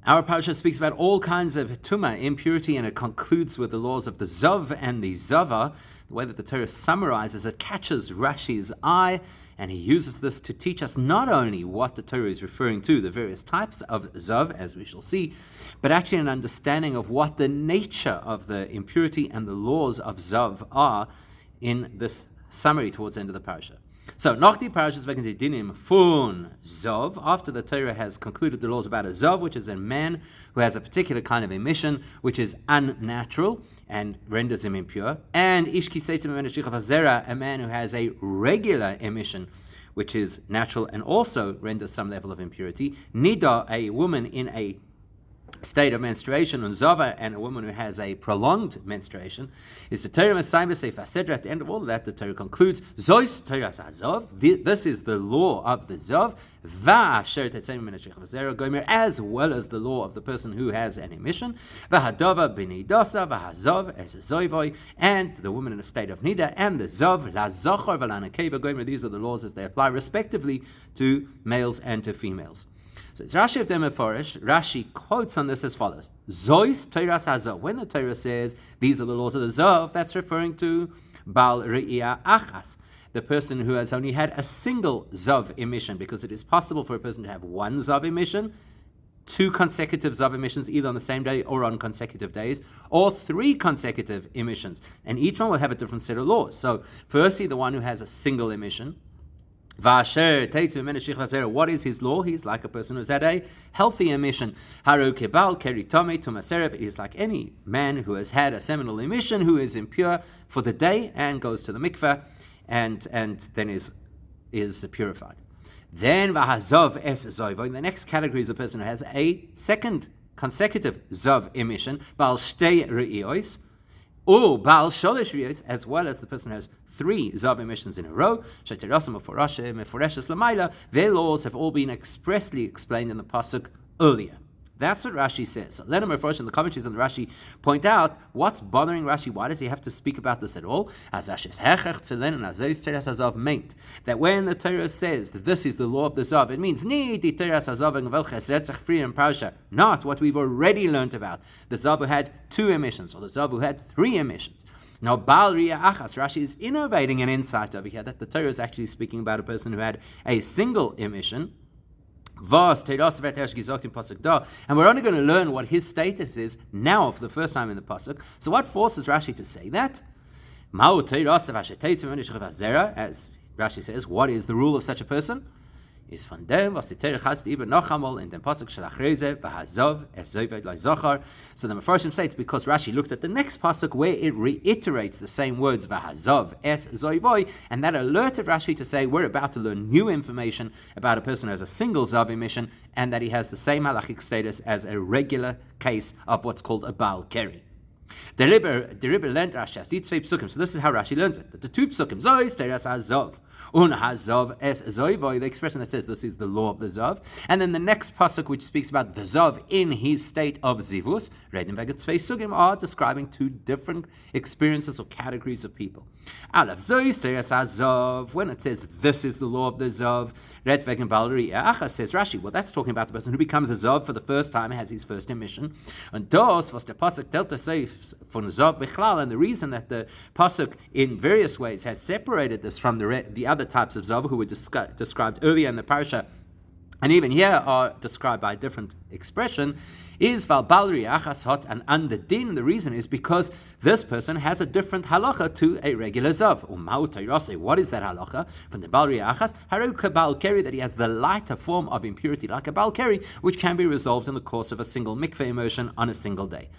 Our parasha speaks about all kinds of tumah, impurity, and it concludes with the laws of the Zov and the Zava. The way that the Torah summarizes it catches Rashi's eye, and he uses this to teach us not only what the Torah is referring to, the various types of Zov, as we shall see, but actually an understanding of what the nature of the impurity and the laws of Zov are in this summary towards the end of the parasha. So, nach die Parashas wegen die Dinim von Zov, after the Torah has concluded the laws about a Zov, which is a man who has a particular kind of emission, which is unnatural and renders him impure, and Ish ki seitzim mimenu shichav hazera, a man who has a regular emission, which is natural and also renders some level of impurity, Nida, a woman in a state of menstruation, and Zava, and a woman who has a prolonged menstruation, is the Torah Messiah Seif HaSedra. At the end of all of that, the Torah concludes, Zois Torah HaZov, this is the law of the Zov, Va'asher Tetzenu Min HaShech HaZera Gomer, as well as the law of the person who has an emission, V'hadava B'nidasa, V'hazov Es Zoivoi, and the woman in a state of Nida, and the Zov, La Zochor V'lanakeva Gomer. These are the laws as they apply respectively to males and to females. So it's Rashi of Demeforish. Rashi quotes on this as follows: Zois Teiras Hazov. When the Torah says these are the laws of the Zov, that's referring to Bal Re'ia Achas, the person who has only had a single Zov emission, because it is possible for a person to have one Zov emission, two consecutive Zov emissions, either on the same day or on consecutive days, or three consecutive emissions, and each one will have a different set of laws. So, firstly, the one who has a single emission. What is his law? He's like a person who's had a healthy emission. It is like any man who has had a seminal emission, who is impure for the day and goes to the mikveh and then is purified. Then the next category is a person who has a second consecutive zov emission, Bal Shtei Re'iyos, or Bal Sholish Re'iyos, as well as the person who has three Zav emissions in a row. Their laws have all been expressly explained in the pasuk earlier. That's what Rashi says. So Leonard Mefrosh and the commentaries on the Rashi point out what's bothering Rashi. Why does he have to speak about this at all? That when the Torah says that this is the law of the Zav, it means not what we've already learned about the Zav who had two emissions or the Zav who had three emissions. Now, Bal Ria Achas, Rashi is innovating an insight over here that the Torah is actually speaking about a person who had a single emission. And we're only going to learn what his status is now for the first time in the pasuk. So what forces Rashi to say that? As Rashi says, what is the rule of such a person? Is von dem, was die Torah has even noch einmal in dem pasuk shalachreze v'hazov ezoived lo'zochar. So the Mefarshim say it's because Rashi looked at the next pasuk where it reiterates the same words v'hazov es zoivoi, and that alerted Rashi to say we're about to learn new information about a person who has a single zav emission and that he has the same halachic status as a regular case of what's called a Baal Keri. The Rebbe learned Rashi as die zwei psukim. So this is how Rashi learns it. That the two psukim, Zois teras hazov, un hazov es zoivoi, the expression that says this is the law of the Zav. And then the next pasuk which speaks about the Zav in his state of zivus, Reden wegen zwei sugim, are describing two different experiences or categories of people. Aleph Zois teras hazov, when it says this is the law of the Zav, Red wegen Bal Re'ia Achas, says Rashi, well that's talking about the person who becomes a Zav for the first time, has his first emission. And das was the pasuk delta say von Zav Bichlal, and the reason that the pasuk in various ways has separated this from the other types of Zav who were described earlier in the parasha, and even here are described by a different expression, is Val Bal Re'achas hot and under din. The reason is because this person has a different halacha to a regular Zav. What is that halacha? From the Bal Re'achas, Haruka Bal Keri, that he has the lighter form of impurity, like a Bal Keri, which can be resolved in the course of a single mikveh immersion on a single day.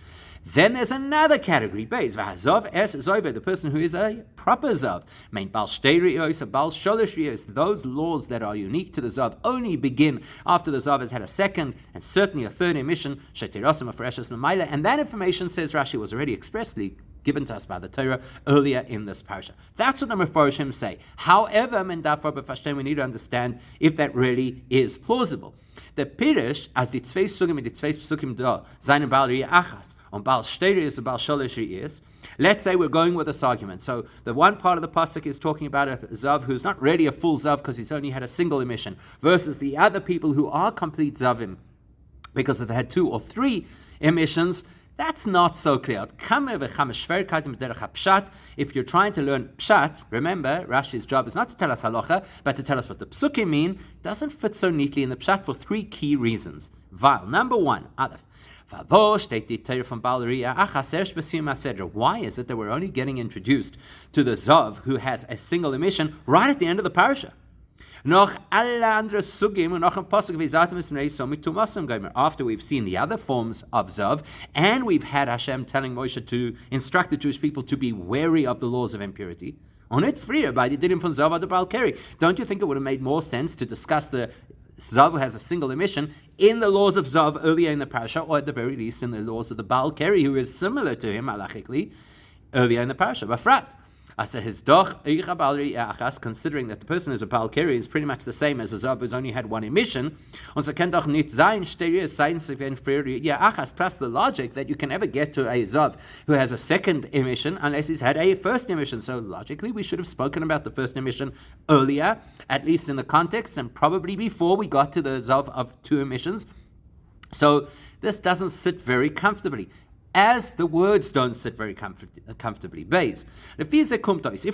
Then there's another category, Beis v'hazov es zoive, the person who is a proper zav. Main bal shtei rios, a bal sholish rios. Those laws that are unique to the zav only begin after the zav has had a second and certainly a third emission. Shetirasim afreshes l'mayla, and that information, says Rashi, was already expressly given to us by the Torah earlier in this parasha. That's what the Mefarshim say. However, we need to understand if that really is plausible. The Pirish, as die zwei Sugim und die zwei Psukim da, seinen Bal Re'achas, und Bal Shtei Re'is and Bal Sholish Re'is, let's say we're going with this argument. So the one part of the pasuk is talking about a Zav who's not really a full Zav because he's only had a single emission, versus the other people who are complete Zavim, Because if they had 2 or 3 emissions, that's not so clear. If you're trying to learn pshat, remember, Rashi's job is not to tell us halacha, but to tell us what the psukim mean, doesn't fit so neatly in the pshat for 3 key reasons. Number 1, Aleph. Why is it that we're only getting introduced to the Zav who has a single emission right at the end of the parasha? After we've seen the other forms of Zav, and we've had Hashem telling Moshe to instruct the Jewish people to be wary of the laws of impurity. Don't you think it would have made more sense to discuss the Zav who has a single emission in the laws of Zav earlier in the parasha, or at the very least in the laws of the Baal Keri, who is similar to him halachically earlier in the parasha? Bafrat. Considering that the person who's a Baal Keri is pretty much the same as a Zav who's only had 1 emission, plus the logic that you can never get to a Zav who has a second emission unless he's had a first emission. So logically, we should have spoken about the first emission earlier, at least in the context, and probably before we got to the Zav of 2 emissions. So this doesn't sit very comfortably, as the words don't sit very comfortably. If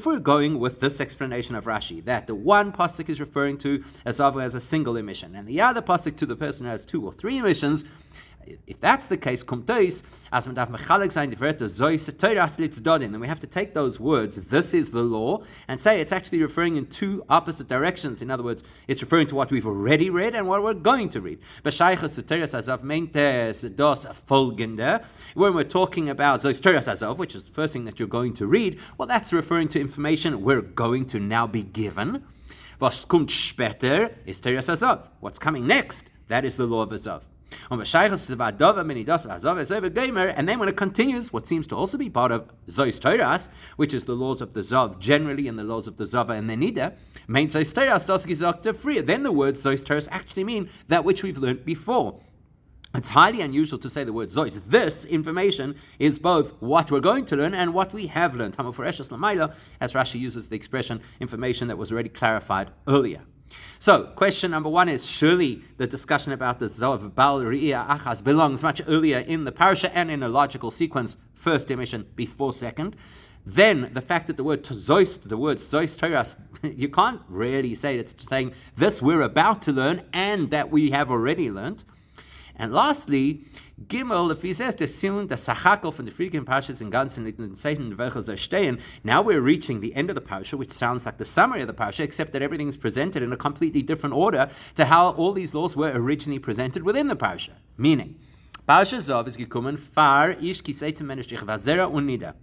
we're going with this explanation of Rashi, that the one pasuk is referring to a Zav who has a single emission, and the other pasuk to the person who has 2 or 3 emissions, if that's the case, then we have to take those words, this is the law, and say it's actually referring in 2 opposite directions. In other words, it's referring to what we've already read and what we're going to read. When we're talking about which is the first thing that you're going to read, well, that's referring to information we're going to now be given. What's coming next? That is the law of Azav. And then when it continues, what seems to also be part of Zois Toras, which is the laws of the Zav generally and the laws of the Zava and the Nida, then the word Zois Toras actually mean that which we've learned before. It's highly unusual to say the word Zois. This information is both what we're going to learn and what we have learned. As Rashi uses the expression, information that was already clarified earlier. So, question number 1 is, surely the discussion about the Zav Bal Re'iyah Achas belongs much earlier in the parasha and in a logical sequence, first emission before second. Then, the fact that the word Zois Toras, you can't really say it's saying this we're about to learn and that we have already learned. And lastly, Gimel, if he says the Sachakel from the Friedkin Parashas in Ganzen in Satan stehen. Now we're reaching the end of the parasha, which sounds like the summary of the parasha, except that everything is presented in a completely different order to how all these laws were originally presented within the parasha. Meaning, Parasha Zav is gekommen far ish kiseitem meneshich vazera unida.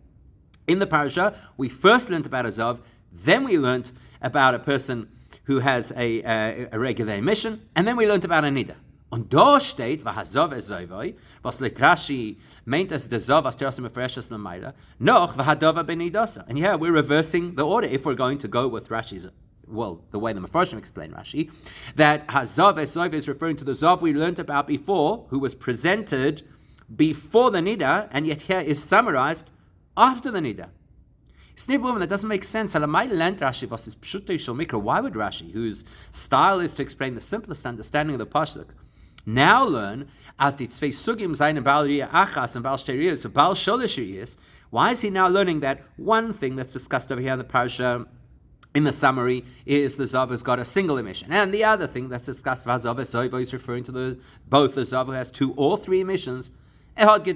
In the parasha, we first learned about a Zav, then we learned about a person who has a regular emission, and then we learned about a nida. Und da steht, Vahazav es Zovoi, was like Rashi meint as the Zav as Terasa Mefreshes Lamaila, noch Vahadava Benidasa. And yeah, we're reversing the order if we're going to go with Rashi's, well, the way the Mefarshim explain Rashi, that Hazav es Zovoi is referring to the Zav we learned about before, who was presented before the Nida, and yet here is summarized after the Nida. That doesn't make sense. Why would Rashi, whose style is to explain the simplest understanding of the pasuk, now learn as the tzvei sugim zayin bal riyah achas and bal shtei riyos to bal sholish riyos? Why is he now learning that one thing that's discussed over here in the parasha, in the summary, is the Zav has got a single emission, and the other thing that's discussed, Vazav Esoivo, is referring to both the Zav who has 2 or 3 emissions. It would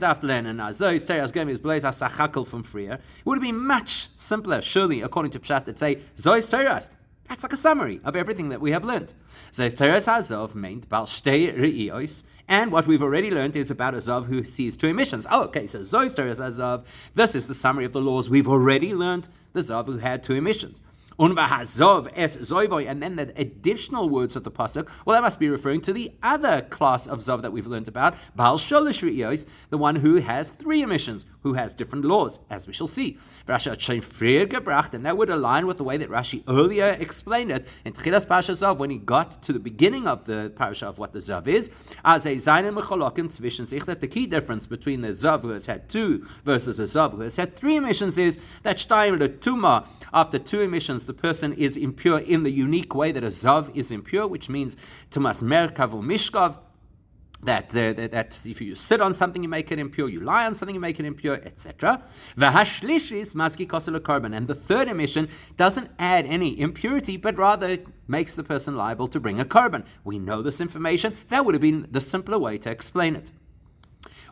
have been much simpler, surely, according to Pshat, that say Zois Teras. That's like a summary of everything that we have learned. Zois Teras Hazov meant Bal Shtei Re'iyos, and what we've already learned is about a Zav who sees 2 emissions. Oh, okay, so Zois Teras Hazov, this is the summary of the laws we've already learned, the Zav who had 2 emissions. And then the additional words of the pasuk, well, that must be referring to the other class of Zav that we've learned about, Baal Sholish Re'iyos, the one who has 3 emissions, who has different laws, as we shall see. And that would align with the way that Rashi earlier explained it in Tchilas Parasha Zav, when he got to the beginning of the parasha of what the Zav is, as a Zayin Mecholokim Tzvischen sich, that the key difference between the Zav who has had 2 versus a Zav who has had 3 emissions is that Shtayim Tuma, after 2 emissions, the person is impure in the unique way that a Zav is impure, which means Tumas Merkav or Mishkav. that if you sit on something, you make it impure, you lie on something, you make it impure, etc. V'hashlishis maski kosel korban. And the third emission doesn't add any impurity, but rather makes the person liable to bring a korban. We know this information. That would have been the simpler way to explain it.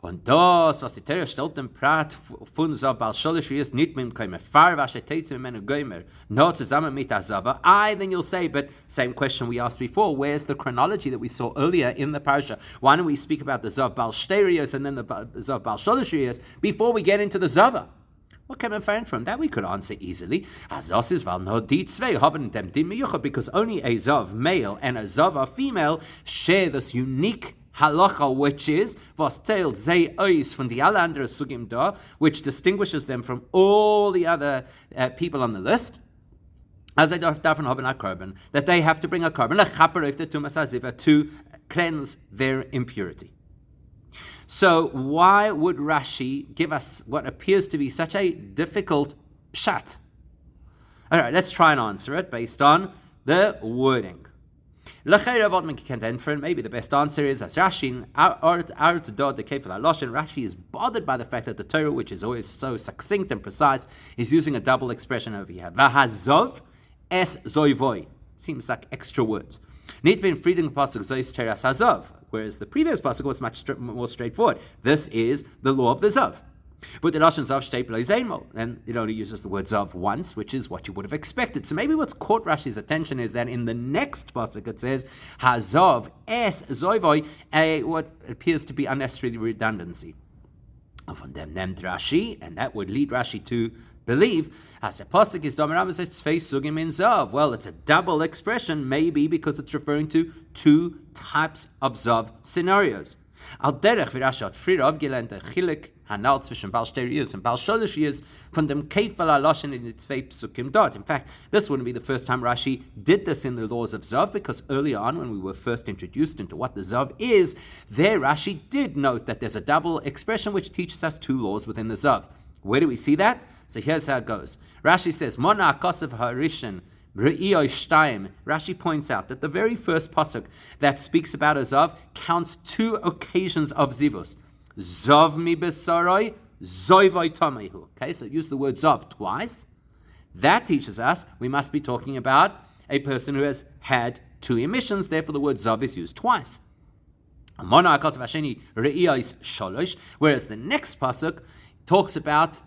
Und das, was die Torah stellt im Prat von Zav Baal Sholish ist nicht mit dem Far wasche Teitze mit meinem Gomer, nur zusammen mit der Zava. Then you'll say, but same question we asked before, where's the chronology that we saw earlier in the parasha? Why don't we speak about the Zav Baal Shterios and then the Zav Baal Sholish before we get into the Zava? What can we find from that? We could answer easily. Because only a Zav male and a Zava female share this unique halacha, which is was teilt zei ois von die alle andere sugim da, which distinguishes them from all the other people on the list. As they davon haben a korban, that they have to bring a korban to cleanse their impurity. So why would Rashi give us what appears to be such a difficult pshat? All right, let's try and answer it based on the wording. Maybe the best answer is as Rashi Rashi is bothered by the fact that the Torah, which is always so succinct and precise, is using a double expression over here. Vahazov es zoivoi. Seems like extra words. Whereas the previous pasuk was much more straightforward. This is the law of the Zav. But the Lashon Zav shtei b'lo zeinmo, and it only uses the word Zav once, which is what you would have expected. So maybe what's caught Rashi's attention is that in the next pasuk it says Hazav es zoivoi, what appears to be unnecessary redundancy. Von dem nimmt Rashi, and that would lead Rashi to believe as the pasuk is domeram says face sugim in Zav. Well, it's a double expression, maybe because it's referring to two types of Zav scenarios. Al derech wie Rashi hat früher abgelehnt der Chelek Hanal zwischen Baal Shterius and Baal Sholish von dem Keifel HaLashon in the zwei Psukim dort. In fact, this wouldn't be the first time Rashi did this in the laws of Zav, because earlier on when we were first introduced into what the Zav is, there Rashi did note that there's a double expression which teaches us two laws within the Zav. Where do we see that? So here's how it goes. Rashi says, Mona Kosev HaRishon Rashi points out that the very first pasuk that speaks about a Zav counts two occasions of Zivus. Zav mi besaroi, zoivoi tamehu. Okay, so use the word Zav twice. That teaches us we must be talking about a person who has had two emissions, therefore the word Zav is used twice. Whereas the next pasuk talks about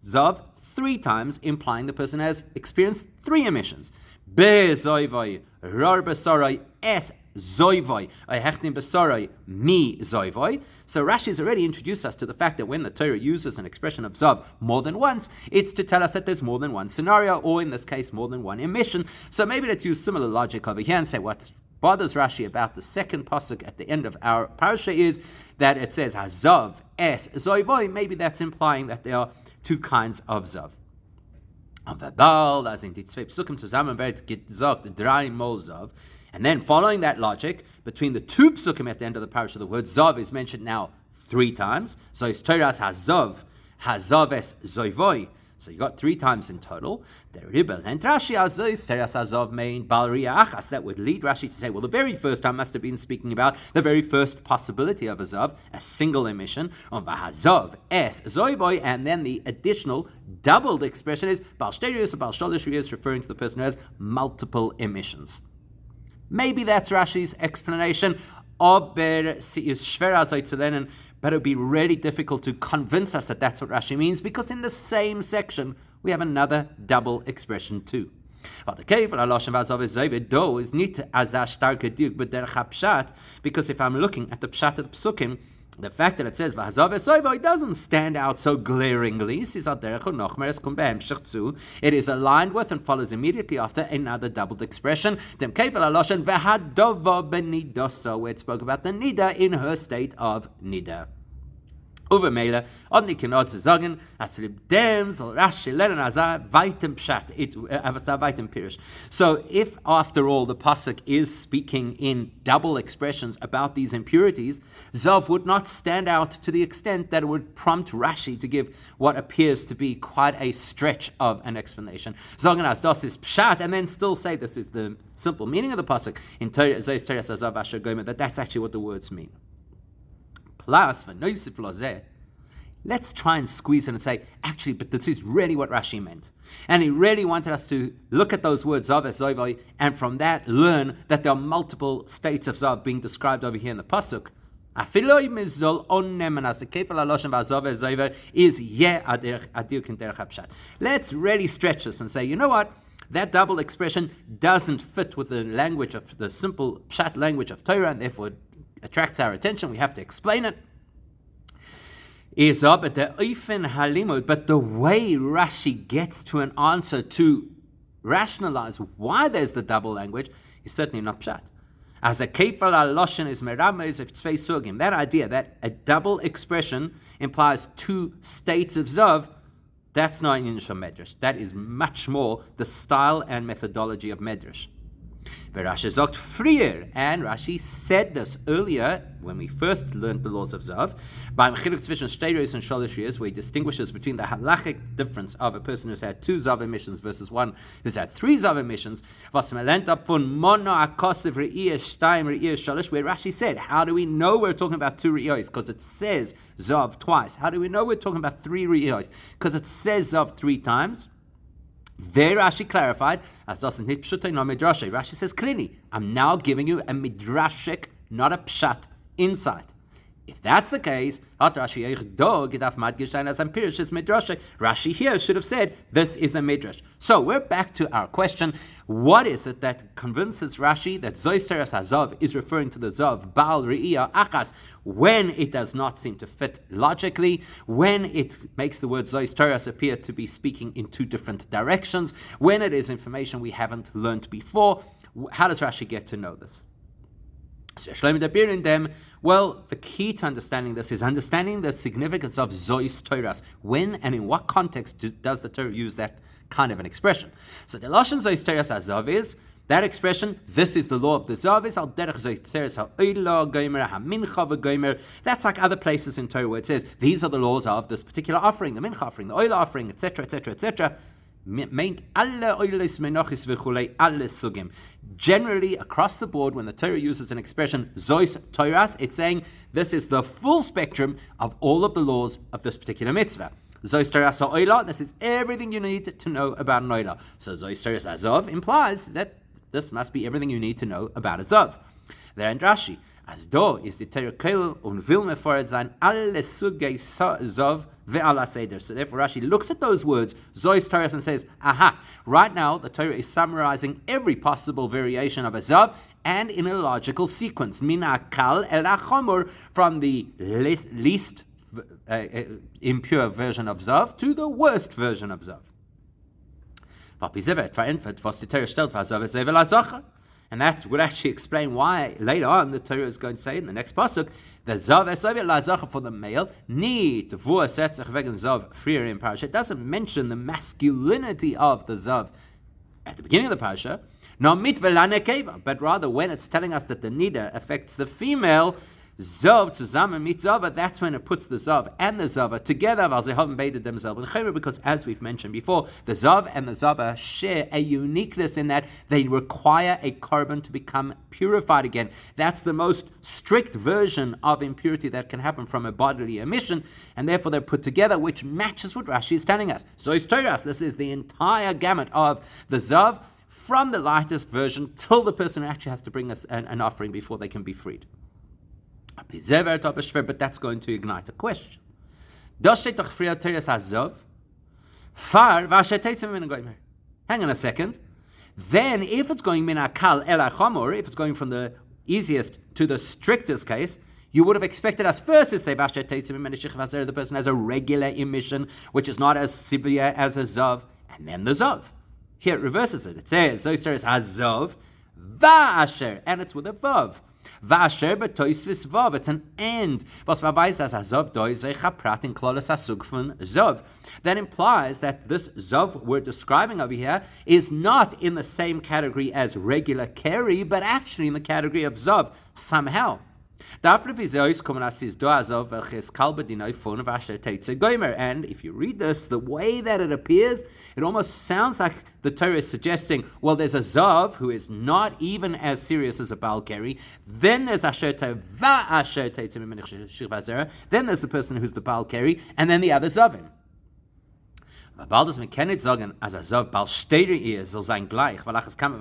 Zav three times, implying the person has experienced three emissions. Be-zoivoi, rar-besarai, es-zoivoi, ai-hechtim-besarai, mi-zoivoi. So Rashi has already introduced us to the fact that when the Torah uses an expression of Zav more than once, it's to tell us that there's more than one scenario, or in this case, more than one emission. So maybe let's use similar logic over here and say what bothers Rashi about the second pasuk at the end of our parasha is that it says Hazav es zoivoi. Maybe that's implying that there are two kinds of Zav. As in die zwei Psukim zusammen wird gesagt, drei Mol Zav. And then following that logic, between the two Psukim at the end of the parasha, the word Zav is mentioned now three times. So it's Torah's Hazav, Hazav es zoivoi. So you got three times in total. That would lead Rashi to say, well, the very first time must have been speaking about the very first possibility of a Zav, a single emission, on Vahazav es zoiboy, and then the additional doubled expression is Baal Shterius or Baal Sholish, referring to the person who has multiple emissions. Maybe that's Rashi's explanation. But it would be really difficult to convince us that that's what Rashi means, because in the same section we have another double expression too. Because if I'm looking at the pshat of the psukim, the fact that it says Vahazav esoivo, it doesn't stand out so glaringly. It is aligned with and follows immediately after another doubled expression, where it spoke about the nida in her state of nida. So if after all the pasuk is speaking in double expressions about these impurities, Zav would not stand out to the extent that it would prompt Rashi to give what appears to be quite a stretch of an explanation. Zagen as das is pshat, and then still say this is the simple meaning of the pasuk in Torah, that that's actually what the words mean. Plus, let's try and squeeze it and say, actually, but this is really what Rashi meant. And he really wanted us to look at those words Zav es Zoivai, and from that learn that there are multiple states of Zav being described over here in the Pasuk. Let's really stretch this and say, you know what? That double expression doesn't fit with the language of the simple pshat language of Torah, and therefore it attracts our attention. We have to explain it. But the way Rashi gets to an answer to rationalize why there's the double language is certainly not pshat. As a kefal aloshen is merames of tzvei sugim. That idea that a double expression implies two states of zav, that's not in Medrash. That is much more the style and methodology of Medrash. Rashi sagt frier, and Rashi said this earlier when we first learned the laws of Zav, by Mechiluk zwischen Shteiros and Sholish years, where he distinguishes between the halachic difference of a person who's had 2 Zav emissions versus one who's had 3 Zav emissions, was melent up von mono akosiv re'iyah shtaim re'iyah sholish, where Rashi said, how do we know we're talking about 2 re'iyos? Because it says Zav twice. How do we know we're talking about 3 re'iyos? Because it says Zav 3 times. There Rashi clarified, as doesn't hit pshutai no midrashe. Rashi says clearly, I'm now giving you a midrashic, not a pshat, insight. If that's the case, Rashi here should have said, this is a midrash. So we're back to our question. What is it that convinces Rashi that Zois Teres Hazav is referring to the Zav, Baal Re'iyah Achas, when it does not seem to fit logically, when it makes the word Zois Teres appear to be speaking in 2 different directions, when it is information we haven't learned before? How does Rashi get to know this? Well, the key to understanding this is understanding the significance of Zois Toras. When and in what context does the Torah use that kind of an expression? So the Lashon Zois Toras Hazav is that expression, this is the law of the Zav, is al derech Zois Toras ha'oila gomer ha'mincha v'gomer. That's like other places in Torah where it says, these are the laws of this particular offering, the mincha offering, the oil offering, etc., etc., etc. Generally, across the board, when the Torah uses an expression Zois Toras, it's saying this is the full spectrum of all of the laws of this particular mitzvah. Zois Toras ha'oila, this is everything you need to know about an oila. So Zois Toras Hazav implies that this must be everything you need to know about a zav. There in Rashi, as do is the Torah kel und will meforet sein alle sugei zav ve'ala seder. So therefore Rashi looks at those words, Zois Toras, and says, aha, right now the Torah is summarizing every possible variation of a zav, and in a logical sequence. Mina kal el achomor, from the least impure version of zav to the worst version of zav. And that would actually explain why later on the Torah is going to say in the next pasuk, the zav esovet lazacha for the male need to vua setzach wegen zav frier in parasha. It doesn't mention the masculinity of the zav at the beginning of the parasha, no mit velanekeva, but rather when it's telling us that the nida affects the female, zav zusammen mit zava, that's when it puts the zav and the zava together, because as we've mentioned before, the zav and the zava share a uniqueness in that they require a carbon to become purified again. That's the most strict version of impurity that can happen from a bodily emission, and therefore they're put together, which matches what Rashi is telling us. So it's Toras, this is the entire gamut of the zav, from the lightest version till the person actually has to bring us an offering before they can be freed. But that's going to ignite a question. Hang on a second. Then, if it's going min akal el achamor, if it's going from the easiest to the strictest case, you would have expected us first to say the person has a regular emission, which is not as severe as a zav, and then the zav. Here it reverses it. It says Zois hazav va'asher, and it's with a vav. Va'asher betoisvis vav. It's an end. Was verweist as hazav doi zeicha prat in klolas hasug von zav. That implies that this zav we're describing over here is not in the same category as regular carry, but actually in the category of zav somehow. And if you read this, the way that it appears, it almost sounds like the Torah is suggesting, well, there's a Zav who is not even as serious as a Baal Keri. Then there's Asher Teitz, then there's the person who's the Baal Keri, and then the other Zavim. Bald man kennt sagen, as a Zav Baal Shteri soll sein gleich, weil es kann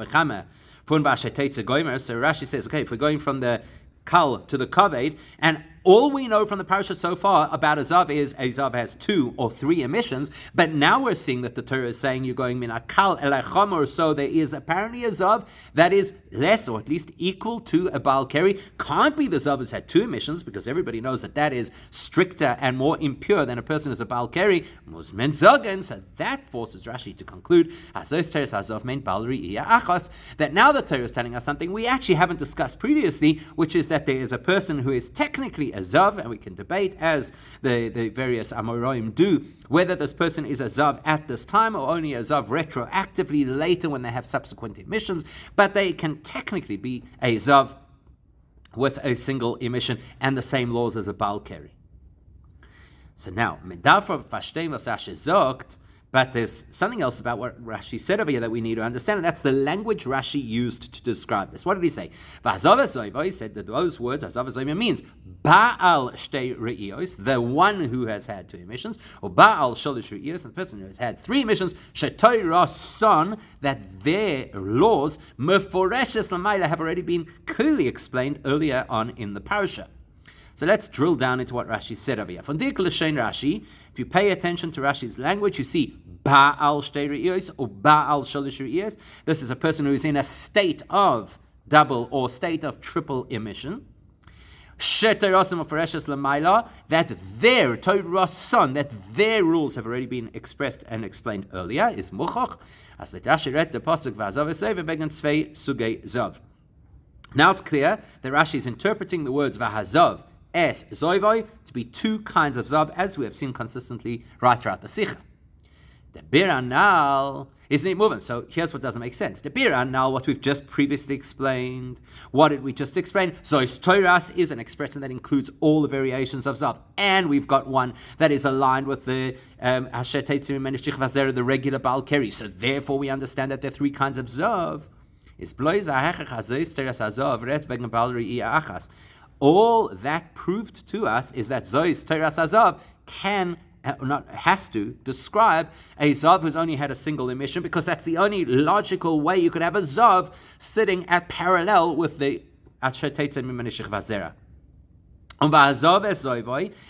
von Asher Teitz Goimer. So Rashi says, okay, if we're going from the Kal to the Kaved, and all we know from the parasha so far about a Zav is a Zav has 2 or 3 emissions, but now we're seeing that the Torah is saying you're going min akal el chamor, so there is apparently a Zav that is less or at least equal to a Baal Keri. Can't be the Zav has had 2 emissions, because everybody knows that that is stricter and more impure than a person who's a Baal Keri. Musmen zogen, so that forces Rashi to conclude that now the Torah is telling us something we actually haven't discussed previously, which is that there is a person who is technically a Zav, and we can debate, as the various Amoraim do, whether this person is a Zav at this time or only a Zav retroactively later when they have subsequent emissions, but they can technically be a Zav with a single emission and the same laws as a Baal Keri. So now, but there's something else about what Rashi said over here that we need to understand, and that's the language Rashi used to describe this. What did he say? He said that those words, Hazav means Ba'al Shtei Re'iyos, the one who has had 2 emissions, or Ba'al Sholish Re'iyos, the person who has had 3 emissions, Shetoira Son, that their laws, Meforeshes Lamaila, have already been clearly explained earlier on in the parasha. So let's drill down into what Rashi said over here. From Rashi, if you pay attention to Rashi's language, you see Ba'al Shtei Re'iyos or Ba'al Sholish Re'iyos. This is a person who is in a state of double or state of triple emission. That their Torah son, that their rules have already been expressed and explained earlier, is Muchach. As the Rashi read the pasuk V'Hazav Esei V'Began Tzvei Sugei Zav. Now it's clear that Rashi is interpreting the words V'Hazav es Zoivoi to be 2 kinds of Zav, as we have seen consistently right throughout the Sikha. The Biranal isn't it moving? So here's what doesn't make sense. The Biranal, what we've just previously explained. What did we just explain? Zois Toiras is an expression that includes all the variations of Zav, and we've got one that is aligned with the Asher Teitzim Menishich Vazer, the regular Baal Keri. So therefore we understand that there are 3 kinds of Zav. All that proved to us is that Zois Toiras Hazav has to describe a Zav who's only had a single emission, because that's the only logical way you could have a Zav sitting at parallel with the Asher Teitzim Menishich Vazera.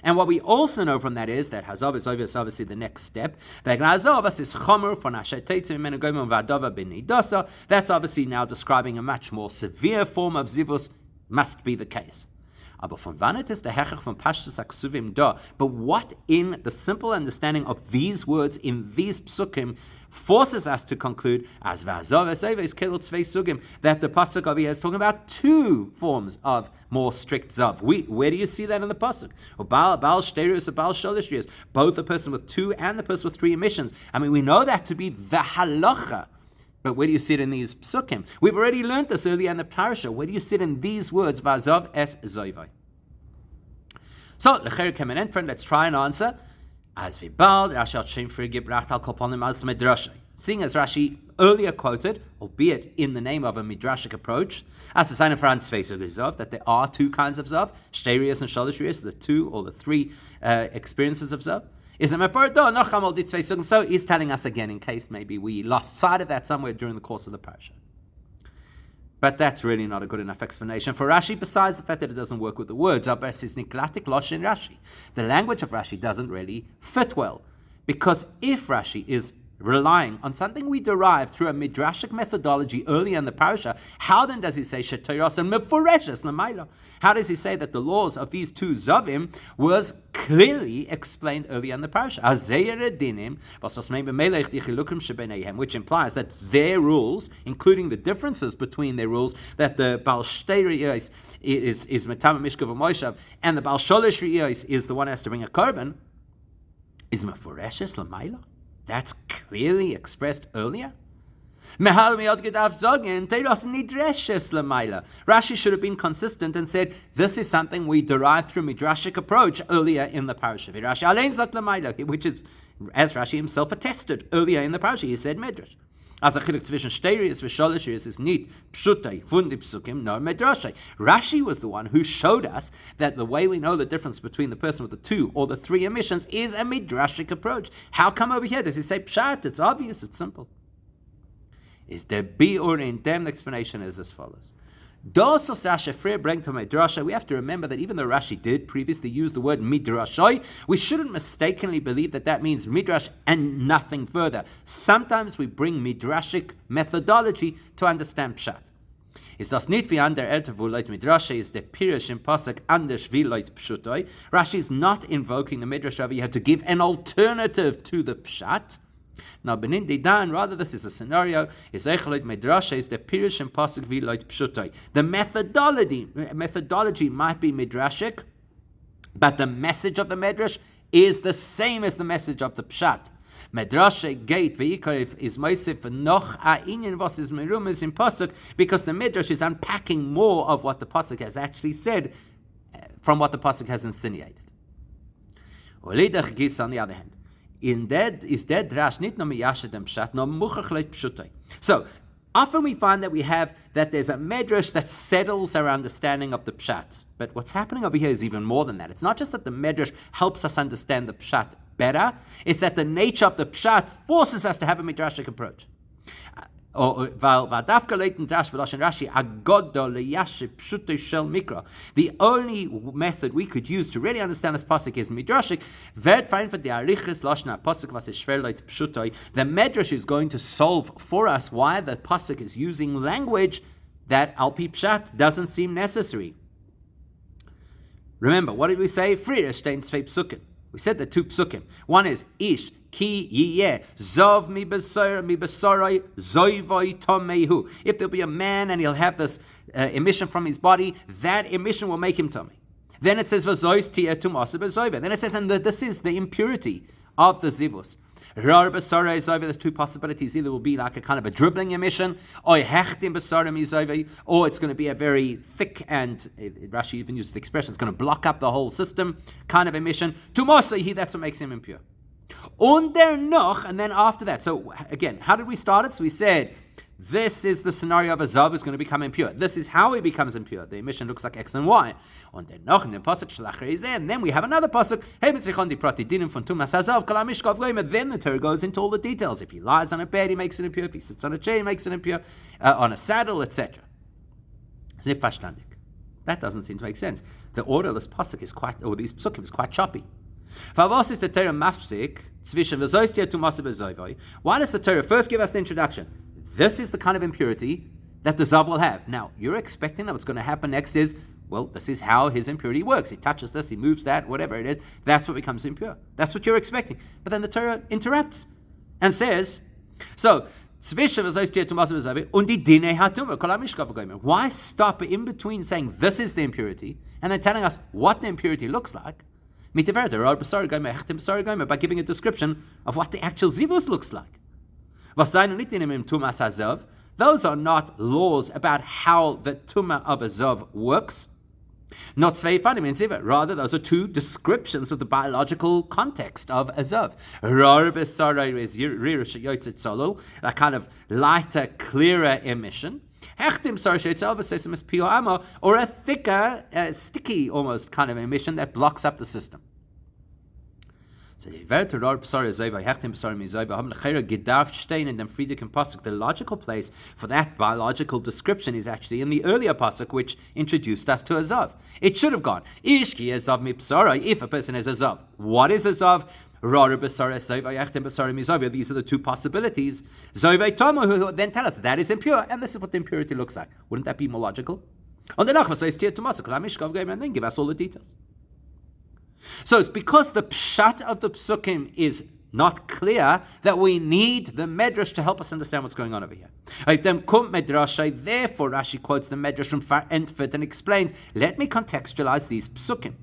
And what we also know from that is that Hazav is obviously the next step. That's obviously now describing a much more severe form of Zivus, must be the case. But what in the simple understanding of these words in these psukim forces us to conclude as that the pasuk over here is talking about 2 forms of more strict zav. Where do you see that in the pasuk? Both the person with 2 and the person with 3 emissions. I mean, we know that to be the halacha. But where do you see it in these psukim? We've already learned this earlier in the parasha. Where do you see it in these words? V'azav es zoivai. So, let's try and answer. As we bald, seeing as Rashi earlier quoted, albeit in the name of a midrashic approach, as the sign of Zav, that there are 2 kinds of Zav, Shtei and Sholish Re'iyos, the 2 or the 3 experiences of Zav. So he's telling us again, in case maybe we lost sight of that somewhere during the course of the parasha. But that's really not a good enough explanation for Rashi, besides the fact that it doesn't work with the words. The language of Rashi doesn't really fit well. Because if Rashi is relying on something we derived through a midrashic methodology earlier in the parasha, how then does he say Shetoros and Meforeshes Lamaila? How does he say that the laws of these 2 Zavim was clearly explained earlier in the parasha? Which implies that their rules, including the differences between their rules, that the Baal Shtei Re'iyos is Metama Mishkav Moshav, and the Baal Sholish Re'iyos is the one who has to bring a korban, is Meforeshes Lamaila? That's clearly expressed earlier. Rashi should have been consistent and said, this is something we derived through Midrashic approach earlier in the parasha. Which is, as Rashi himself attested earlier in the parasha, he said Medrash. As a chilek zwischen Steirius and Sholish is nicht pshutai von die psukim nor medrashay. Rashi was the one who showed us that the way we know the difference between the person with the 2 or the 3 emissions is a midrashic approach. How come over here does he say pshat? It's obvious, it's simple. Is the biur in them? The explanation is as follows. We have to remember that even though Rashi did previously use the word midrashay, we shouldn't mistakenly believe that that means midrash and nothing further. Sometimes we bring midrashic methodology to understand pshat. Is das nicht wie andere Eltern, wo Leute Midrashe is the Pirish in Pasuk anders wie Leute Pshutoi? Rashi is not invoking the Midrash over here to give an alternative to the pshat. Now, benin didan, rather this is a scenario, is Eichelot Midrashe is the Pirish and Pasuk vi Loit Pshutai. The methodology might be midrashic, but the message of the Midrash is the same as the message of the Pshat. Midrashe gate ve'ikav is moisef noch a inyan vos is merumas in Pasuk, because the Midrash is unpacking more of what the Pasuk has actually said from what the Pasuk has insinuated. On the other hand, so often we find that there's a medrash that settles our understanding of the pshat. But what's happening over here is even more than that. It's not just that the medrash helps us understand the pshat better, it's that the nature of the pshat forces us to have a midrashic approach. The only method we could use to really understand this pasuk is midrashic. The medrash is going to solve for us why the pasuk is using language that al pi pshat doesn't seem necessary. Remember, what did we say? We said the 2 psukim. One is ish ki yiyeh zov mi besorai zoivoi tomehu. If there'll be a man and he'll have this emission from his body, that emission will make him tummy. Then it says v'zois tia tumasa bezoiva. Then it says, and this is the impurity of the zivus. Rar besorai zoiva. There's 2 possibilities. Either will be like a kind of a dribbling emission, or hechtim besorai zoiva, or it's going to be a very thick and Rashi even uses the expression, it's going to block up the whole system kind of emission. Tumosahi, that's what makes him impure. Und der noch, and then after that. So again, how did we start it? So we said, this is the scenario of a zav is going to become impure. This is how he becomes impure. The emission looks like X and Y. Und der noch, and then pasuk shalach reizeh, and then we have another pasuk. Then the Torah goes into all the details. If he lies on a bed, he makes it impure. If he sits on a chair, he makes it impure. On a saddle, etc. That doesn't seem to make sense. The order of this pasuk is quite, or these psukim is quite choppy. Why does the Torah first give us the introduction? This is the kind of impurity that the Zav will have. Now, you're expecting that what's going to happen next is, well, this is how his impurity works. He touches this, he moves that, whatever it is, that's what becomes impure. That's what you're expecting. But then the Torah interrupts and says, so, why stop in between saying this is the impurity and then telling us what the impurity looks like? By giving a description of what the actual zivus looks like. Those are not laws about how the tumah of a zav works. Not rather, those are 2 descriptions of the biological context of a zav. A kind of lighter, clearer emission. Or a thicker, sticky almost kind of emission that blocks up the system. So the logical place for that biological description is actually in the earlier pasuk, which introduced us to a zav. It should have gone if a person is a zav. What is a zav? These are the 2 possibilities. Who then tell us that is impure, and this is what the impurity looks like. Wouldn't that be more logical? And then give us all the details. So it's because the pshat of the psukim is not clear that we need the medrash to help us understand what's going on over here. Therefore, Rashi quotes the medrash from Far Entfit and explains, let me contextualize these psukim.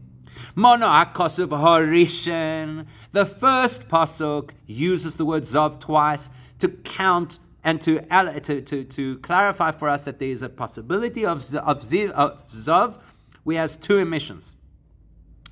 The first pasuk uses the word zav twice to count and to clarify for us that there is a possibility of Zav, we has two emissions.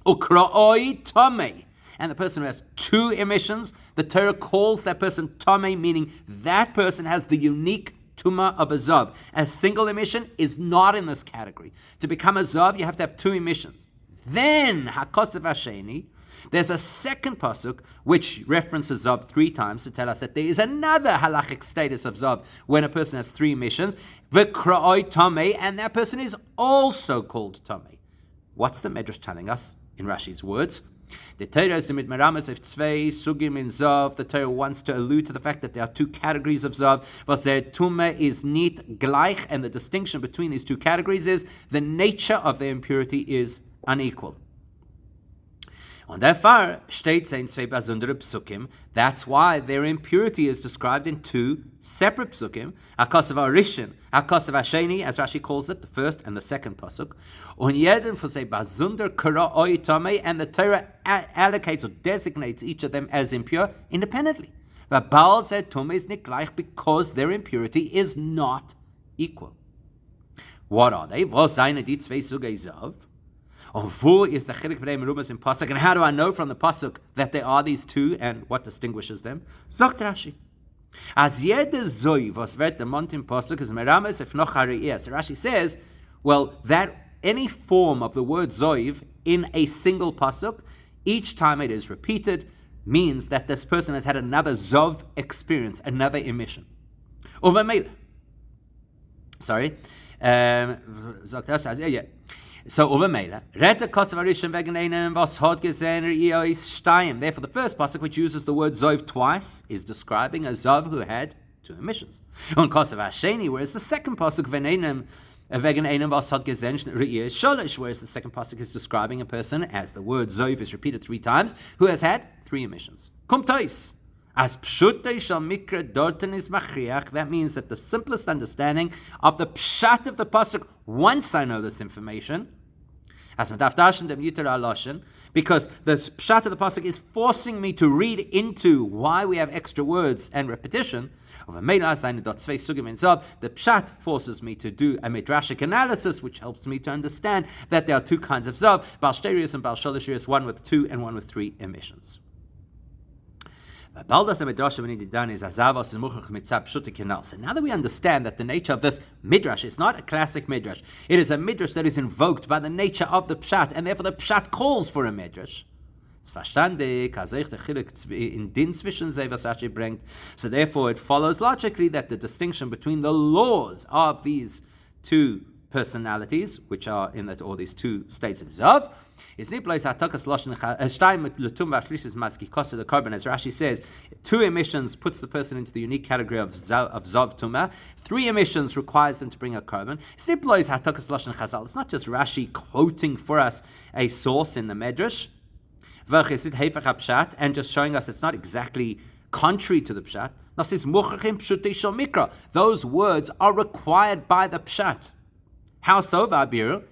Ukra'oi Tomei. And the person who has two emissions, the Torah calls that person Tomei, meaning that person has the unique Tuma of a Zav. A single emission is not in this category. To become a Zav, you have to have two emissions. Then, HaKosev Hasheni, there's a second pasuk which references Zav 3 times to tell us that there is another halachic status of Zav when a person has three emissions, V'kra'oi Tomei, and that person is also called Tomei. What's the Medrash telling us in Rashi's words? The Torah is the mitmeramas of tzvei sugim in Zav. The Torah wants to allude to the fact that there are two categories of Zav. Vaser Tumah is nit gleich, and the distinction between these two categories is the nature of their impurity is unequal. Und therefore, steht in zwei besondere psukim. That's why their impurity is described in two separate psukim. HaKosev HaRishon, HaKosev HaSheni, as Rashi calls it, the first and the second pasuk. Und jeden von sei besonder Kra'oi Tomei, and the Torah allocates or designates each of them as impure independently. V'bal zeh Tomei is nicht gleich, because their impurity is not equal. What are they? Was seine die zwei Sugei Zav? Wo is the Chelek b'nei merumas in pasuk? And how do I know from the pasuk that there are these two and what distinguishes them? Sagt Rashi. As jede Zoi was wird demont in pasuk is merames if noch hariyah. So Rashi says, well, that any form of the word Zoiv in a single pasuk, each time it is repeated, means that this person has had another Zov experience, another emission. Sorry. Sagt Rashi, yeah. So over Mela, Reta Kosev HaRishon wegen einem was hat gesehen is Stein. Therefore, the first pasuk which uses the word Zov twice is describing a Zov who had two emissions. On Kosev HaSheni, whereas the second pasuk wegen einem was hat gesehen is Sholish, whereas the second pasuk is describing a person, as the word Zov is repeated 3 times, who has had 3 emissions. Kumtois. As pshutei shal mikra dorten is machriach, that means that the simplest understanding of the pshat of the pasuk, once I know this information, as matafdashen dem yitar aloshen, because the pshat of the pasuk is forcing me to read into why we have extra words and repetition. The pshat forces me to do a midrashic analysis, which helps me to understand that there are two kinds of zav, bal shtei and bal shalish, one with 2 and one with 3 emissions. So now that we understand that the nature of this midrash is not a classic midrash, it is a midrash that is invoked by the nature of the pshat, and therefore the pshat calls for a midrash. So therefore it follows logically that the distinction between the laws of these two personalities, which are in that, or these two states of zav, is the carbon, as Rashi says, 2 emissions puts the person into the unique category of zav tumah. 3 emissions requires them to bring a carbon. It's not just Rashi quoting for us a source in the Medrash, and just showing us it's not exactly contrary to the pshat. Those words are required by the pshat. How so, Vabir?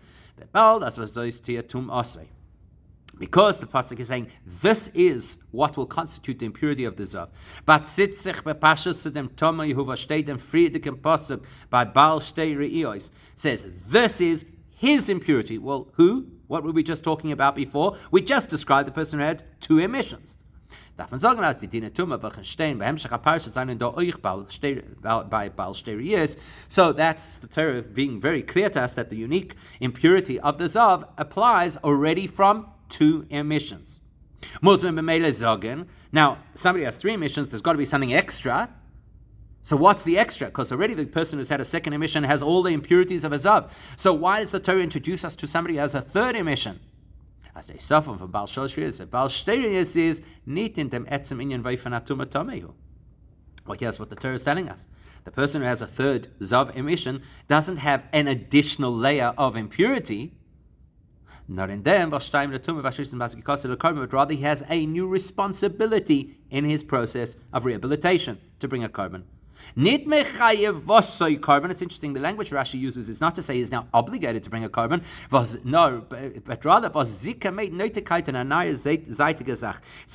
Because the pasuk is saying this is what will constitute the impurity of the zav. But sitzich bepashus to them toma Yehuva steht in Friedikem pasuk by Baal Shtei Re'iyos says this is his impurity. Well, who? What were we just talking about before? We just described the person who had 2 emissions. By Baal Shtei Re'iyos. So that's the Torah being very clear to us that the unique impurity of the zav applies already from 2 emissions. Now, somebody has 3 emissions, there's got to be something extra. So what's the extra? Because already the person who's had a second emission has all the impurities of a zav. So why does the Torah introduce us to somebody who has a 3rd emission? As a suffer from Baal Shtei Re'iyos is nit in dem etzem inyan vayfanatuma tomehu. Well, here's what the Torah is telling us. The person who has a 3rd zav emission doesn't have an additional layer of impurity. Not in them, but rather he has a new responsibility in his process of rehabilitation to bring a carbon. Nit mechayev v'soy carbon. It's interesting. The language Rashi uses is not to say he's now obligated to bring a carbon. No, but rather it's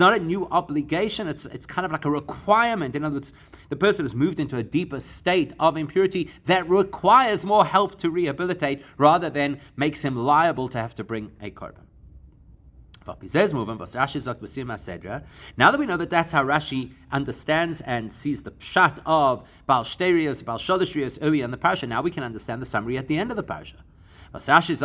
not a new obligation. It's kind of like a requirement. In other words, the person has moved into a deeper state of impurity that requires more help to rehabilitate, rather than makes him liable to have to bring a carbon. Now that we know that that's how Rashi understands and sees the pshat of Baal Shterius, Baal Sholishrius earlier in the parasha, now we can understand the summary at the end of the parasha. Why Rashi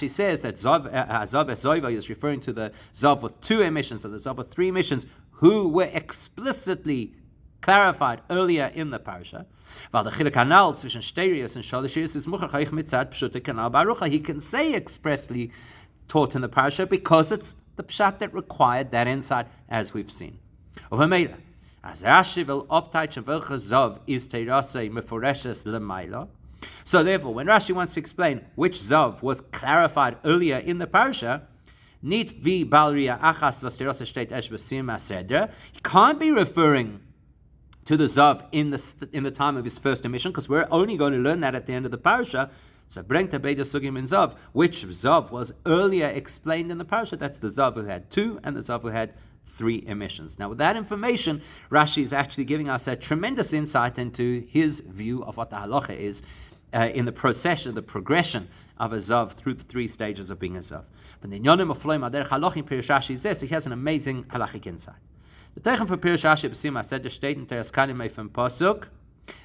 says that Zav is referring to the Zav with 2 emissions, or the Zav with 3 emissions, who were explicitly clarified earlier in the parasha. He can say expressly taught in the parasha because it's the pshat that required that insight, as we've seen. So therefore, when Rashi wants to explain which Zav was clarified earlier in the parasha, he can't be referring to the Zav in the time of his first emission, because we're only going to learn that at the end of the parasha. So bring to Beida Sugim in Zav, which Zav was earlier explained in the parasha. That's the Zav who had 2 and the Zav who had 3 emissions. Now, with that information, Rashi is actually giving us a tremendous insight into his view of what the halacha is in the progression of a Zav through the 3 stages of being a Zav. But the Nyonim of Floim Ader Halachi Pirush Rashi is this. He has an amazing halachic insight. The Teichen for Pirush Rashi B'Sima said the State in Teres Kalim from Pasuk.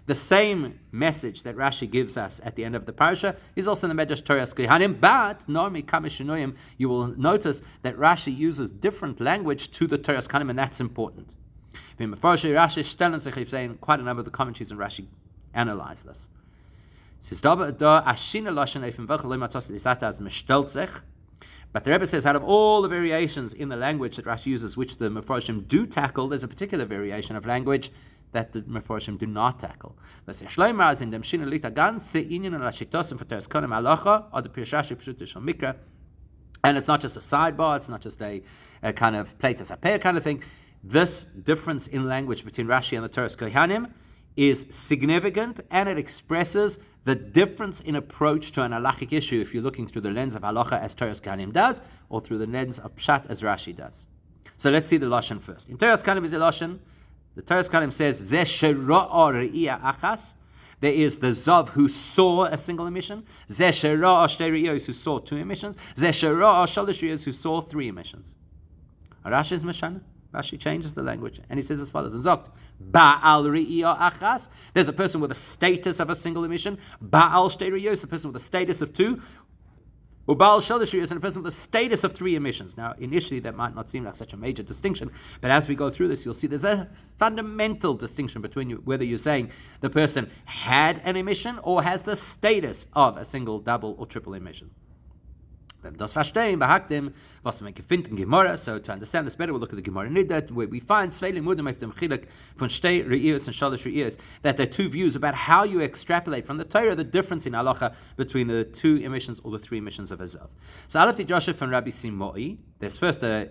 The same message that Rashi gives us at the end of the parasha is also in the Medrash Teres Kehanim, but Normi Kamishinoyim, you will notice that Rashi uses different language to the Teres Kehanim, and that's important. Rashi stellen sich, saying quite a number of the commentaries in Rashi analyze this. But the Rebbe says, out of all the variations in the language that Rashi uses, which the Mefarshim do tackle, there's a particular variation of language that the Mefarshim do not tackle. And it's not just a sidebar, it's not just a kind of plate as a pair kind of thing. This difference in language between Rashi and the Teres Kohanim is significant, and it expresses the difference in approach to an halachic issue if you're looking through the lens of halacha as Teres Kohanim does, or through the lens of pshat as Rashi does. So let's see the lashon first. In Teres Kohanim is the lashon. The Teres Kohanim says Zeh shera'a re'iyah achas. There is the Zav who saw a single emission. Zeh shera'a shtei re'iyos who saw 2 emissions. Zeh shera'a shalosh re'iyos who saw 3 emissions. Rashi is mashana. Rashi changes the language, and he says as follows: Zokt Ba'al Re'iyah Achas. There's a person with a status of a single emission. Ba'al Shtei Re'iyos, a person with a status of 2. Uba'al Shalosh Re'iyos, and a person with a status of 3 emissions. Now, initially, that might not seem like such a major distinction, but as we go through this, you'll see there's a fundamental distinction between whether you're saying the person had an emission or has the status of a single, double, or triple emission. So to understand this better, we'll look at the Gemara Niddat, where we find that there are 2 views about how you extrapolate from the Torah the difference in halacha between the 2 emissions or the 3 emissions of Ezav. So Aleph Tidrasha from Rabbi Simoi. There's first the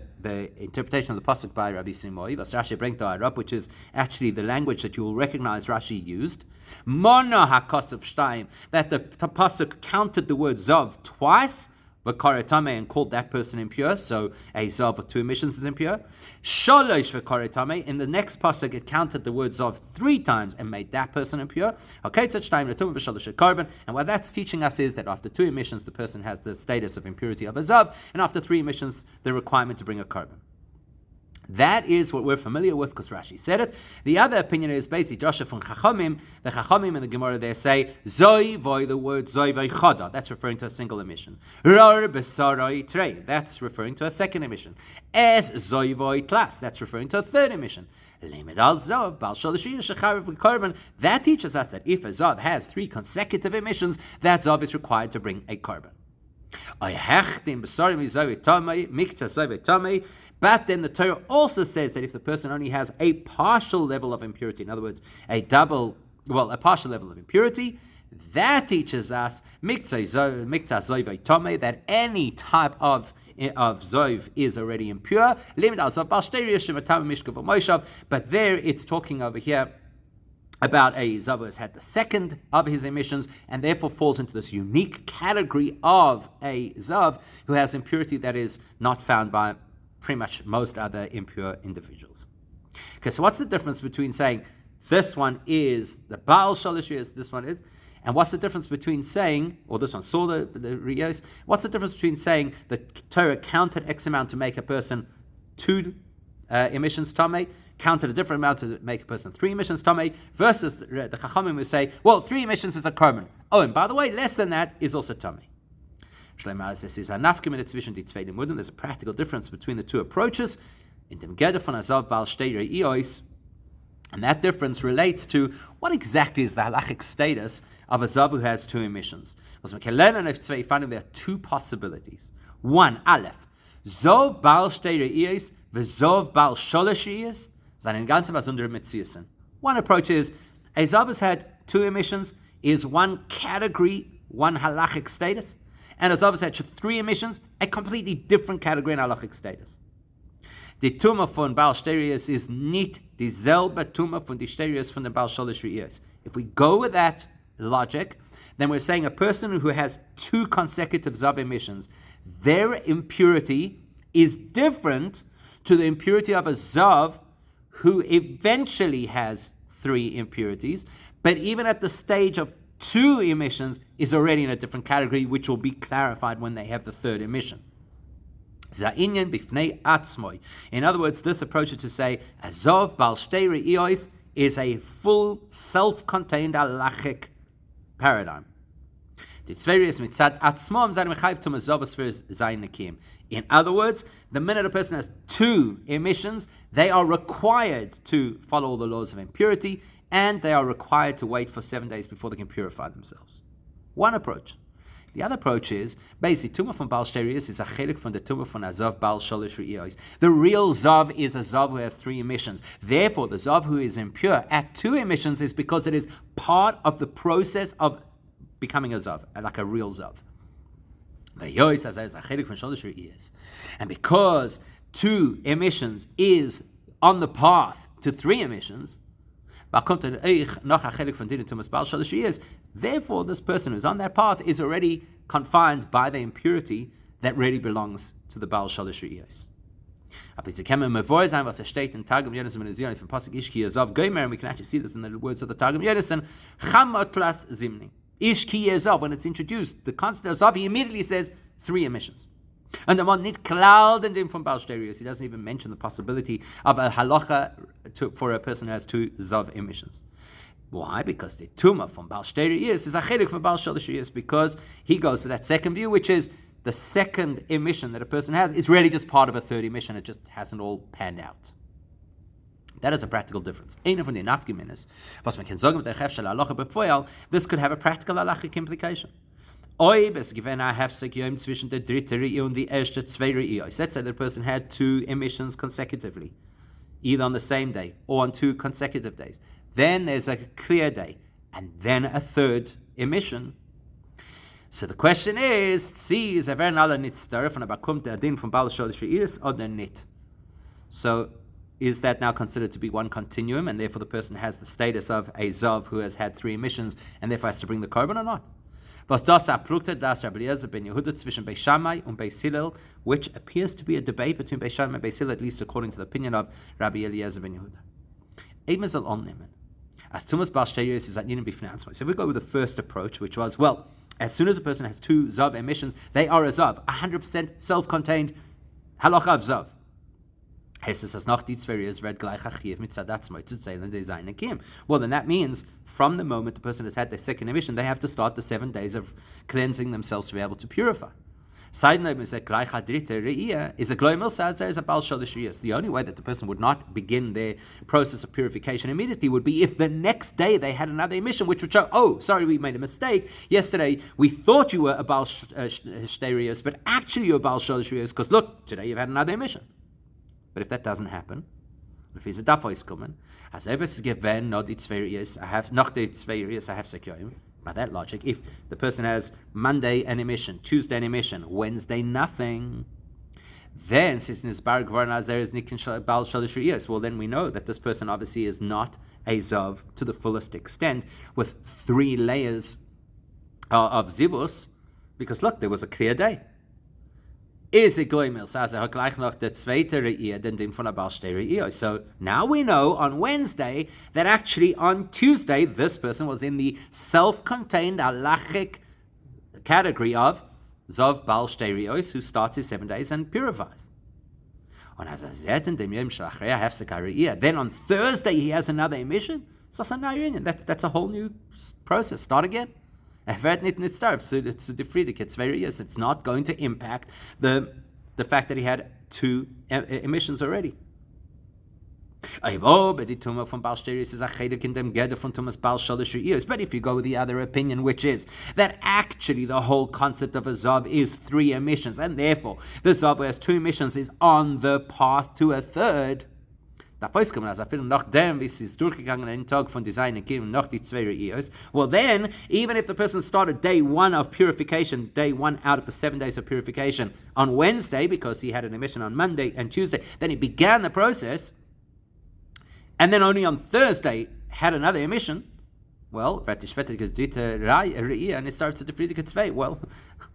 interpretation of the pasuk by Rabbi Simoi, which is actually the language that you will recognize Rashi used. Mona hakosov shtayim, that the pasuk counted the word Zav twice, v'karetame, and called that person impure. So a Zav with 2 emissions is impure. Shalosh v'karetame, in the next pasuk it counted the word Zav 3 times and made that person impure. Okay, such time l'tumah v'shalosh carbon. And what that's teaching us is that after 2 emissions the person has the status of impurity of a Zav, and after 3 emissions the requirement to bring a carbon. That is what we're familiar with because Rashi said it. The other opinion is basically Joshua from Chachamim. The Chachamim in the Gemara there say Zoi voy, the word Zoi voy chada. That's referring to a single emission. Rar besaroi trei. That's referring to a second emission. Es Zoi voy tlas. That's referring to a third emission. Lemed al Zav bal shalishiyah shecharev carbon. That teaches us that if a Zav has 3 consecutive emissions, that Zav is required to bring a carbon. But then the Torah also says that if the person only has a partial level of impurity, in other words, a partial level of impurity, That teaches us that any type of zov is already impure. But there it's talking over here about a zav who has had the second of his emissions and therefore falls into this unique category of a zav who has impurity that is not found by pretty much most other impure individuals. Okay, so what's the difference between saying this one is the Baal Shalish Riyos, this one is, and what's the difference between saying, or this one saw the Riyos, what's the difference between saying the Torah counted X amount to make a person 2 emissions Tameh, counted a different amount to make a person 3 emissions Tameh, versus the Chachamim who say, well, 3 emissions is a korban. Oh, and by the way, less than that is also Tameh. There's a practical difference between the two approaches. In dem Geder von Azav Baal Shtei Re'iyos, and that difference relates to what exactly is the halachic status of a zav who has 2 emissions. There are 2 possibilities. 1, Aleph, Zov Baal Shtei Re'iyos v'Zov Baal Sholosh Re'iyos seinen ganzen was unter Metziusen. One approach is a zav has had 2 emissions is one category, one halachic status, and a zav has had 3 emissions, a completely different category and halachic status. The Tumah von Baal Shtei Re'iyos is nicht dieselbe Tumah von die Shtei Re'iyos von the Baal Sholosh Re'iyos. If we go with that logic, then we're saying a person who has 2 consecutive zav emissions, their impurity is different to the impurity of a zav who eventually has 3 impurities, but even at the stage of 2 emissions is already in a different category, which will be clarified when they have the 3rd emission. In other words, this approach is to say, Azov Baal Shtei Re'iyos is a full, self-contained halachic paradigm. In other words, the minute a person has 2 emissions, they are required to follow all the laws of impurity, and they are required to wait for 7 days before they can purify themselves. One approach. The other approach is, basically, Tumah from Baal Shtei Re'iyos is a chelek from the Tumah from Azav Baal Sholosh Re'iyos. The real Zav is a Zav who has 3 emissions. Therefore, the Zav who is impure at 2 emissions is because it is part of the process of becoming a Zav, like a real Zav. And because 2 emissions is on the path to 3 emissions, therefore, this person who's on that path is already confined by the impurity that really belongs to the Baal Shalosh Re'iyos. And we can actually see this in the words of the Targum Yonasan. When it's introduced, the concept of Zav, he immediately says 3 emissions. And the one nit klal den from Baal Shtei Re'iyos, he doesn't even mention the possibility of a halacha for a person who has 2 Zav emissions. Why? Because the Tumah from Baal Shtei Re'iyos is a chelek for Baal Shalosh Re'iyos, because he goes for that second view, which is the second emission that a person has is really just part of a 3rd emission. It just hasn't all panned out. That is a practical difference. This could have a practical halachic implication. Let's say that the person had 2 emissions consecutively, either on the same day or on 2 consecutive days. Then there's a clear day, and then a 3rd emission. So the question is, so is that now considered to be one continuum, and therefore the person has the status of a Zav who has had 3 emissions, and therefore has to bring the korban or not? Which appears to be a debate between Beis Shammai and Beis Hillel, at least according to the opinion of Rabbi Eliezer ben Yehuda. So if we go with the first approach, which was, well, as soon as a person has 2 Zav emissions, they are a Zav, 100% self-contained halacha of Zav. Well, then that means from the moment the person has had their second emission, they have to start the 7 days of cleansing themselves to be able to purify. Side note is that is a gloimil says there is a Baal Shalosh Re'iyos. The only way that the person would not begin their process of purification immediately would be if the next day they had another emission, which would show, oh, sorry, we made a mistake. Yesterday we thought you were a Baal Shtei Re'iyos, but actually you're a Baal Shalosh Re'iyos because look, today you've had another emission. But if that doesn't happen, if he's a dafo is coming, as ever is given not the 2 years, I have not the 2 years, I have sekyim. By that logic, if the person has Monday an emission, Tuesday an emission, Wednesday nothing, then since well, then we know that this person obviously is not a Zav to the fullest extent with 3 layers of Zivus, because look, there was a clear day. So now we know on Wednesday that actually on Tuesday this person was in the self-contained halachic category of Zav Bal Shtei Riyos, who starts his 7 days and purifies. Then on Thursday he has another emission. That's a whole new process. Start again. It's not going to impact the fact that he had 2 emissions already. But if you go with the other opinion, which is that actually the whole concept of a Zav is 3 emissions, and therefore the Zav who has 2 emissions is on the path to a third, well then, even if the person started day 1 of purification, day 1 out of the 7 days of purification on Wednesday, because he had an emission on Monday and Tuesday, then he began the process, and then only on Thursday had another emission, well, and it starts at the Friedrich Tzvei. Well,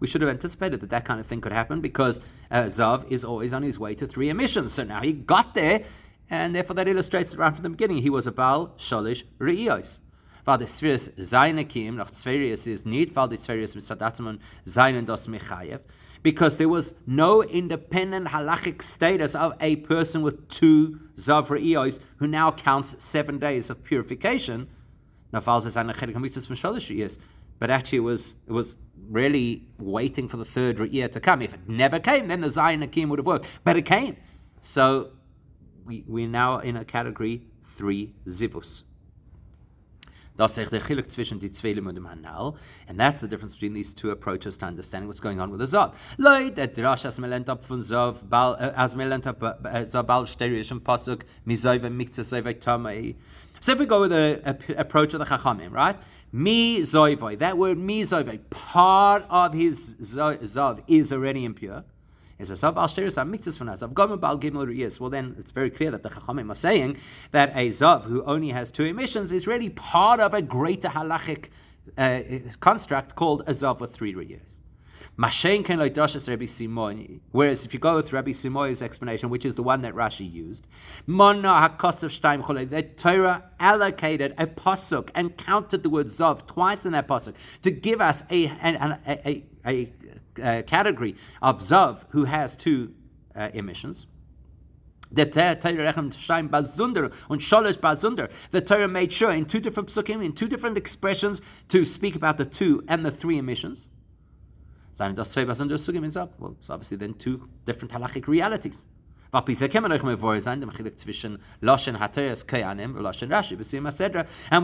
we should have anticipated that kind of thing could happen, because Zav is always on his way to 3 emissions. So now he got there, and therefore that illustrates it right from the beginning. He was a Baal Sholish Re'iyos. Weil the Tzvirius Zainakim, nach Tzvirius is nicht, weil the Tzvirius mit Sadatzman Zainen das Mechayev, because there was no independent halachic status of a person with 2 Zav Re'iyos who now counts 7 days of purification. But actually it was really waiting for the 3rd Re'iyah to come. If it never came, then the Zainakim would have worked. But it came. So we're now in a category 3 Zivus. And that's the difference between these 2 approaches to understanding what's going on with the Zav. So if we go with the approach of the Chachamim, right? Mi zoivoi, that word mi zoivoi, part of his Zav is already impure. Is a Zav Bal Shtei Riyos mitzvahs for Zav Gomel Bal Gimel Riyos. Well, then it's very clear that the Chachamim are saying that a Zav who only has 2 emissions is really part of a greater halachic construct called a Zav with 3 Riyos. Whereas if you go with Rabbi Simoi's explanation, which is the one that Rashi used, the Torah allocated a pasuk and counted the word Zav twice in that pasuk to give us a category of Zav who has 2 emissions. The Torah made sure in 2 different psukim, in 2 different expressions, to speak about the 2 and the 3 emissions. Well, it's obviously then 2 different halachic realities. And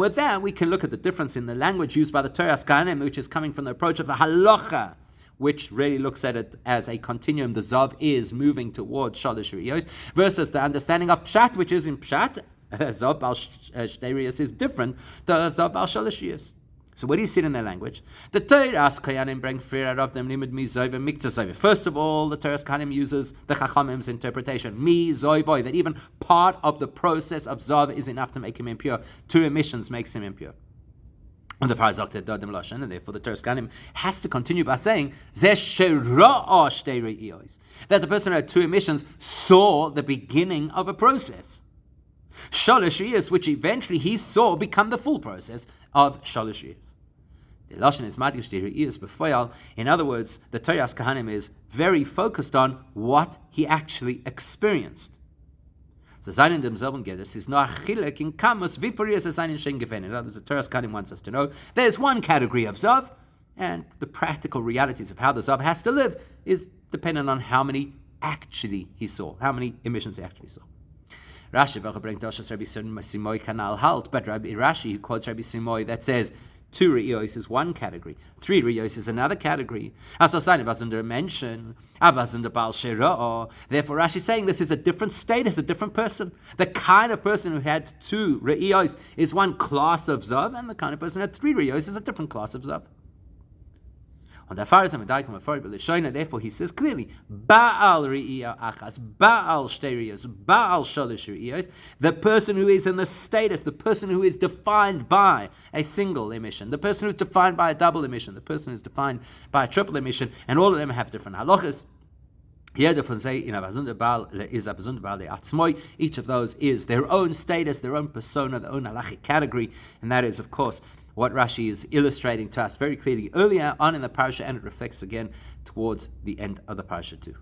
with that, we can look at the difference in the language used by the Torah's Kahanim, which is coming from the approach of the halacha, which really looks at it as a continuum. The Zav is moving towards Shalish Riyos, versus the understanding of Pshat, which is in Pshat, Zav Bal Shtei Riyos is different to Zav Bal Shalish Riyos. So where do you see it in their language? The Torah's Kahanim bring fear of them limit mi zoiv and mikta zoiv. First of all, the Torah's Kahanim uses the Chachamim's interpretation, mi zoivoi, that even part of the process of Zav is enough to make him impure. 2 emissions makes him impure. And therefore the Torah's Kahanim has to continue by saying that the person who had 2 emissions saw the beginning of a process. Shalish Riyos, which eventually he saw become the full process of Shalish Riyos. The Lashon is Matish Riyos b'foyal. In other words, the Torah's Kahanim is very focused on what he actually experienced. So Zayin themselves Gedus is no Chelek in Kamus Vipurias as Zayin Shen Gefen. In other words, the Torah's Kahanim wants us to know there's one category of Zav, and the practical realities of how the Zav has to live is dependent on how many actually he saw, how many emissions he actually saw. Rashi bringt Rabbi Simoi kanal halt, but Rashi who quotes Rabbi Simoi that says 2 re'iyos is one category. 3 re'iyos is another category. Therefore, Rashi is saying this is a different status, a different person. The kind of person who had 2 re'iyos is one class of zav, and the kind of person who had 3 re'iyos is a different class of zav. Therefore, he says clearly, Ba'al Re'iyah Achas, Ba'al Shtei Re'iyos, Ba'al Shalish Re'iyos, the person who is in the status, the person who is defined by a single emission, the person who is defined by a double emission, the person who is defined by a triple emission, and all of them have different halachas. Each of those is their own status, their own persona, their own halachic category, and that is, of course, what Rashi is illustrating to us very clearly earlier on in the parasha, and it reflects again towards the end of the parasha too.